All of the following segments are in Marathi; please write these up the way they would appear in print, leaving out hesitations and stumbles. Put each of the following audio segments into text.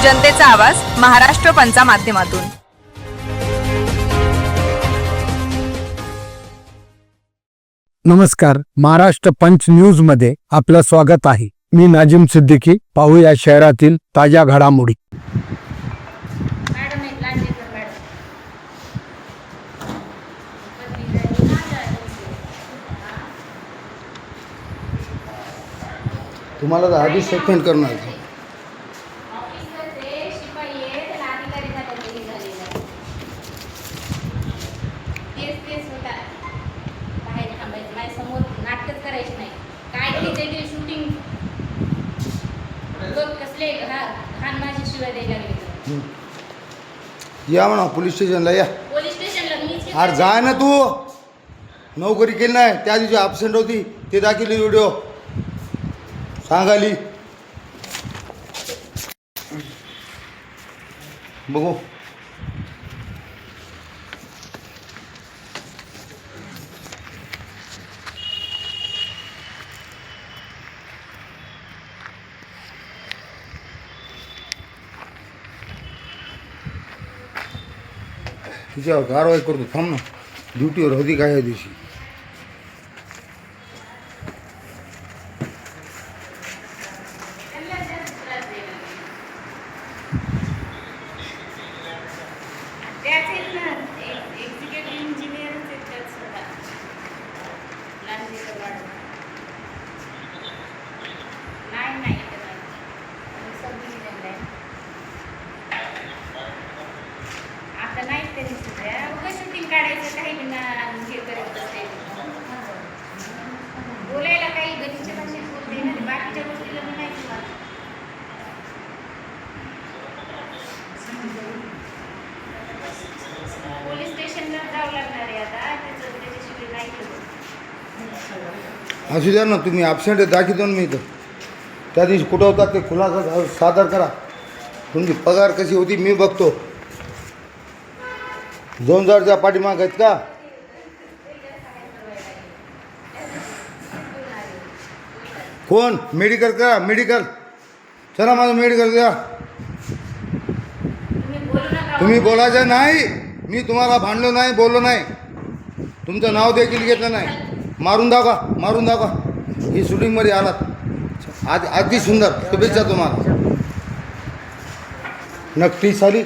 जनतेचा आवाज महाराष्ट्र पंचा माध्यमातून। नमस्कार, महाराष्ट्र पंच न्यूज मध्ये आपलं स्वागत आहे। मी नाजिम सिद्दीकी। पाहूया शहरातील ताज्या घडामोडी। तुम्हाला तर आधीच सस्पेंड करणार आहे। या म्हणा पोलीस स्टेशनला या। अरे जा ना तू, नोकरी केली नाही त्या दिवशी ॲब्सेंट होती ते दाखवली व्हिडिओ सांगाली बघू। तिच्यावर कारवाई करतो, थांब ना, ड्युटीवर होती काय या दिवशी। बोलायला काही गणितच्या भाषेत बोलते ना, बाकीच्या गोष्टीला मी नाही किंवा पोलीस स्टेशनला जावं लागणार आहे आता, त्याच्याशिवाय नाही केलं। असू द्या ना, तुम्ही ॲब्सेंट दाखवतो ना मी इथं। त्या दिवशी कुठं होता ते खुलासा सादर करा। तुमची पगार कशी होती मी बघतो। 2000च्या पाठीमाग आहेत का? कोण मेडिकल करा, मेडिकल चला माझं मेडिकल द्या। तुम्ही बोलायचं नाही, मी तुम्हाला भांडलो नाही, बोललो नाही, तुमचं नाव देखील घेतलं नाही। मारून दाखवा, मारून दाखवा। ही शूटिंगमध्ये आलात, आज अगदी सुंदर, शुभेच्छा तुम्हाला। नक्की साली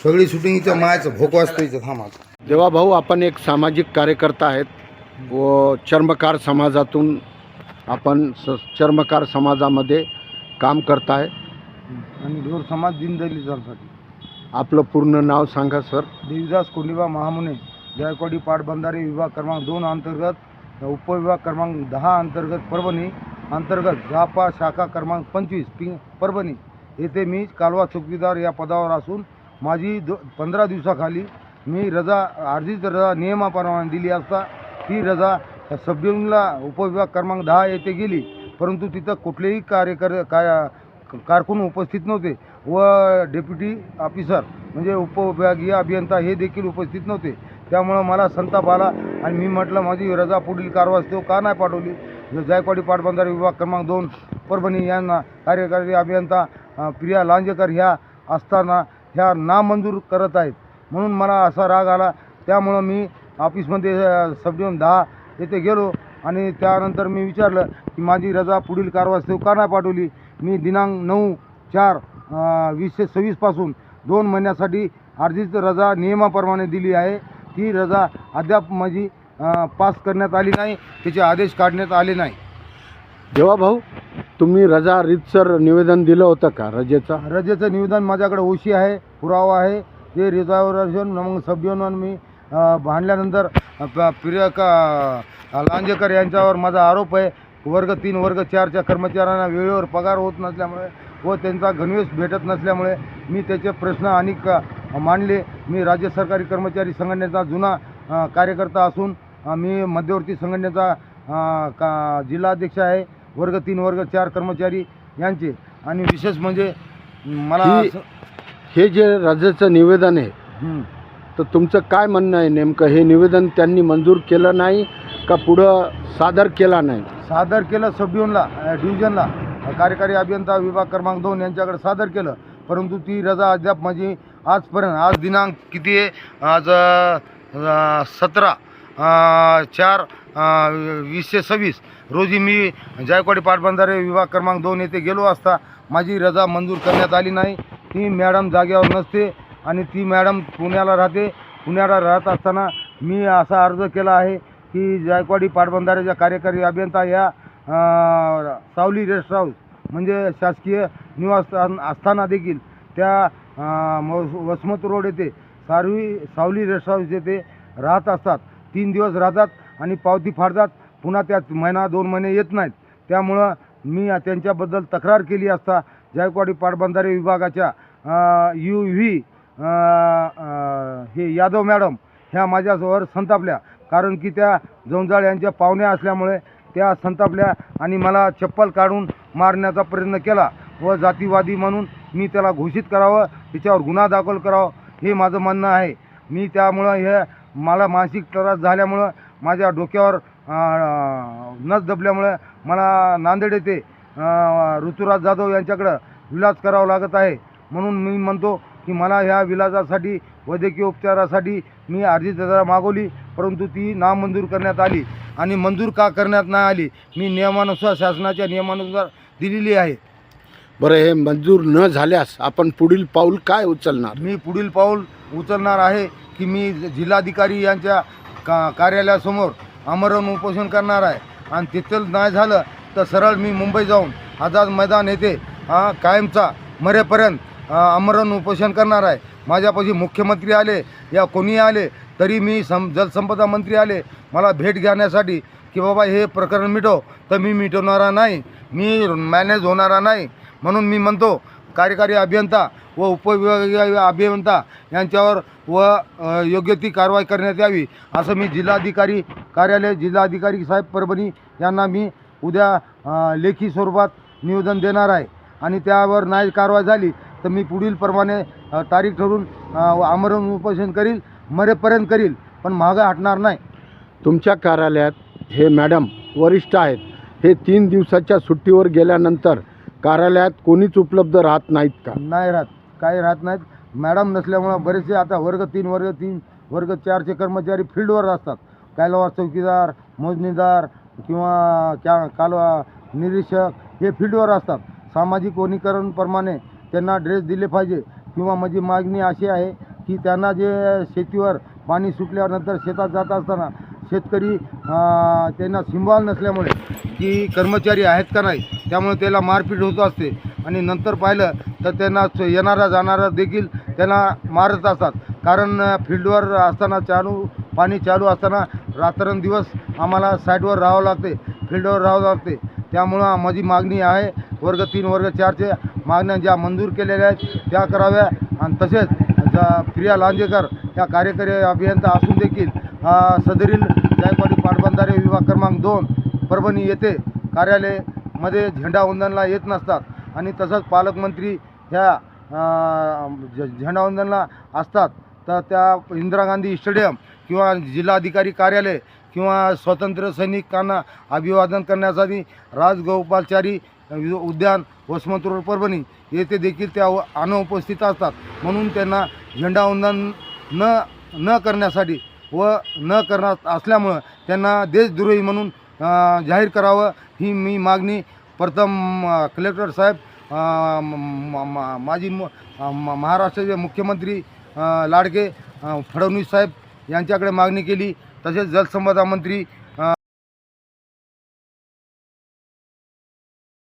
सगळी शूटिंग इथं मायाचं भोक वाजतो इथं। थांबा देवा भाऊ, आपण एक सामाजिक कार्यकर्ता आहेत व चर्मकार समाजातून आपण चर्मकार समाजामध्ये काम करताय आणि ढोर समाज दीनदलितांसाठी। आपलं पूर्ण नाव सांगा सर। देवीदास कोंडीबा महामुने, जायकवाडी पाटबंधारे विभाग क्रमांक 2 अंतर्गत, उपविभाग क्रमांक 10 अंतर्गत, परभणी अंतर्गत, झापा शाखा क्रमांक 25 परभणी येथे मी कालवा चौकीदार या पदावर असून माझी 15 दिवसाखाली मी रजा, अर्जित रजा नियमाप्रमाणे दिली असता ती रजा सबडिव्हिजनला उपविभाग क्रमांक 10 येथे गेली, परंतु तिथं कुठलेही कारकून उपस्थित नव्हते व डेप्युटी ऑफिसर म्हणजे उपविभागीय अभियंता हे देखील उपस्थित नव्हते। त्यामुळं मला संताप आला आणि मी म्हटलं माझी रजा पुढील कारवास्तव का नाही पाठवली। जायकवाडी पाटबंधारे विभाग क्रमांक 2 परभणी यांना कार्यकारी अभियंता प्रिया लांजेकर ह्या असताना ह्या नामंजूर करत आहेत, म्हणून मला असा राग आला। त्यामुळं मी ऑफिसमध्ये सबडिव्हिजन 10 येथे गेलो आणि त्यानंतर मी विचारलं की माझी रजा पुढील कारवास्तव का नाही पाठवली। मी दिनांक 9/4/2026 पासून 2 महिन्यासाठी अर्जित रजा नियमाप्रमाणे दिली आहे। ती रजा अद्याप माझी पास करण्यात आली नाही, त्याचे आदेश काढण्यात आले नाही। देवा भाऊ, तुम्ही रजा रीतसर निवेदन दिलं होतं का? रजेचं निवेदन माझ्याकडे ओशी आहे, पुरावा आहे, ते रजावर मग सबडिव्हिजन मी भांडल्यानंतर प्रिया लांजेकर यांच्यावर माझा आरोप आहे। वर्ग 3 वर्ग 4च्या कर्मचाऱ्यांना वेळेवर पगार होत नसल्यामुळे व त्यांचा गणवेश भेटत नसल्यामुळे मी त्याचे प्रश्न अनेक मांडले। मी राज्य सरकारी कर्मचारी संघटनेचा जुना कार्यकर्ता असून मी मध्यवर्ती संघटनेचा जिल्हाध्यक्ष आहे। वर्ग 3 वर्ग 4 कर्मचारी यांचे आणि विशेष म्हणजे मला हे जे रजेचं निवेदन आहे तर तुमचं काय म्हणणं आहे नेमकं? हे निवेदन त्यांनी मंजूर केलं नाही का पुढं सादर केला नाही? सादर केलं डिव्हिजनला कार्यकारी अभियंता विभाग क्रमांक 2 यांच्याकडे सादर केलं, परंतु ती रजा अद्याप माझी आजपर्यंत, आज दिनांक किती आहे, आज 17/4/2026 रोजी मी जायकवाडी पाटबंधारे विभाग क्रमांक 2 येथे गेलो असता माझी रजा मंजूर करण्यात आली नाही. ती मॅडम जागेवर नसते आणि ती मॅडम पुण्याला राहते. पुण्याला राहत असताना मी असा अर्ज केला आहे की जायकवाडी पाटबंधाऱ्याच्या कार्यकारी अभियंता या सावली रेस्ट हाऊस म्हणजे शासकीय निवासस्थान असताना देखील त्या वसमत रोड येथे सावली रेस्ट हाऊस येथे राहत असतात. 3 दिवस राहतात आणि पावती फाडतात, पुन्हा त्यात महिना 2 महिने येत नाहीत. त्यामुळं मी त्यांच्याबद्दल तक्रार केली असता जायकवाडी पाटबंधारे विभागाच्या UV हे यादव मॅडम ह्या माझ्यावर संतापल्या, कारण की त्या जंजाळ यांच्या पाहुण्या असल्यामुळे त्या संतापल्या आणि मला चप्पल काढून मारण्याचा प्रयत्न केला व जातीवादी म्हणून मी त्याला घोषित करावं, त्याच्यावर गुन्हा दाखल करावा हे माझं म्हणणं आहे. मी त्यामुळं हे मला मानसिक त्रास झाल्यामुळं माझ्या डोक्यावर नस दबल्यामुळे मला नांदेड येथे ऋतुराज जाधव यांच्याकडं विलाज करावा लागत आहे. म्हणून मी म्हणतो की मला ह्या विलाजासाठी वैद्यकीय उपचारासाठी मी अर्जी मागवली, परंतु ती नामंजूर करण्यात आली. आणि मंजूर का करण्यात नाही आली, मी नियमानुसार शासनाच्या नियमानुसार दिलेली आहे. बरं, हे मंजूर न झाल्यास आपण पुढील पाऊल काय उचलणार? मी पुढील पाऊल उचलणार आहे की मी जिल्हाधिकारी यांच्या कार्यालयासमोर आमरण उपोषण करणार आहे. आणि तिथं नाही झालं तर सरळ मी मुंबई जाऊन आझाद मैदान येथे कायमचा मरेपर्यंत आमरण उपोषण करणार आहे. माझ्यापाशी मुख्यमंत्री आले या कोणी आले तरी मी जलसंपदा मंत्री आले मला भेट घेण्यासाठी की बाबा हे प्रकरण मिटव, तर मी मिटवणारा नाही, मी मॅनेज होणारा नाही. म्हणून मी म्हणतो कार्यकारी अभियंता व उपविभागीय अभियंता यांच्यावर योग्य ती कारवाई करण्यात यावी असं मी जिल्हाधिकारी कार्यालय जिल्हाधिकारी साहेब परभणी यांना मी उद्या लेखी स्वरूपात निवेदन देणार आहे. आणि त्यावर नाही कारवाई झाली तर मी पुढील प्रमाणे तारीख ठरवून आमरण उपोषण करील, मरेपर्यंत करील, पण मागं हटणार नाही. तुमच्या कार्यालयात हे मॅडम वरिष्ठ आहेत, हे 3 दिवसाच्या सुट्टीवर गेल्यानंतर कार्यालयात कोणीच उपलब्ध राहत नाहीत का? नाही राहत, काही राहत नाहीत. मॅडम नसल्यामुळं बरेचसे आता वर्ग 3 वर्ग 4चे कर्मचारी फील्डवर असतात. कालवा चौकीदार, मोजणीदार किंवा कालवा निरीक्षक हे फील्डवर असतात. सामाजिक वनीकरणप्रमाणे त्यांना ड्रेस दिले पाहिजे. किंवा माझी मागणी अशी आहे की त्यांना जे शेतीवर पाणी सुटल्यानंतर शेतात जात असताना शेतकरी त्यांना सिंबॉल नसल्यामुळे की कर्मचारी आहेत का नाही त्यामुळे त्याला मारपीट होत असते. आणि नंतर पाहिलं तर त्यांना येणारा जाणारा देखील त्यांना मारत असतात. कारण फील्डवर असताना पाणी चालू असताना रात्रंदिवस आम्हाला साईडवर राहावं लागते, फील्डवर राहावं लागते. त्यामुळं माझी मागणी आहे वर्ग 3 वर्ग 4च्या मागण्या ज्या मंजूर केलेल्या आहेत त्या कराव्या. आणि तसेच प्रिया लांजेकर या कार्यकारी अभियंता असून देखील सदरील जायकवाडी पाटबंधारे विभाग क्रमांक 2 परभणी येथे कार्यालयामध्ये झेंडावंदनला येत नसतात. आणि तसंच पालकमंत्री ह्या झेंडावंदनला असतात तर त्या इंदिरा गांधी स्टेडियम किंवा जिल्हाधिकारी कार्यालय किंवा स्वातंत्र्य सैनिकांना अभिवादन करण्यासाठी राजगोपालचारी उद्यान वसमत रोड परभणी येथे देखील त्या अनुपस्थित असतात. म्हणून त्यांना झेंडावंदन न करण्यासाठी व न करणार असल्यामुळं त्यांना देशद्रोही म्हणून जाहीर करावं ही मी मागणी प्रथम कलेक्टर साहेब, माजी महाराष्ट्राचे मुख्यमंत्री लाडके फडणवीस साहेब यांच्याकडे मागणी केली. तसेच जलसंपदा मंत्री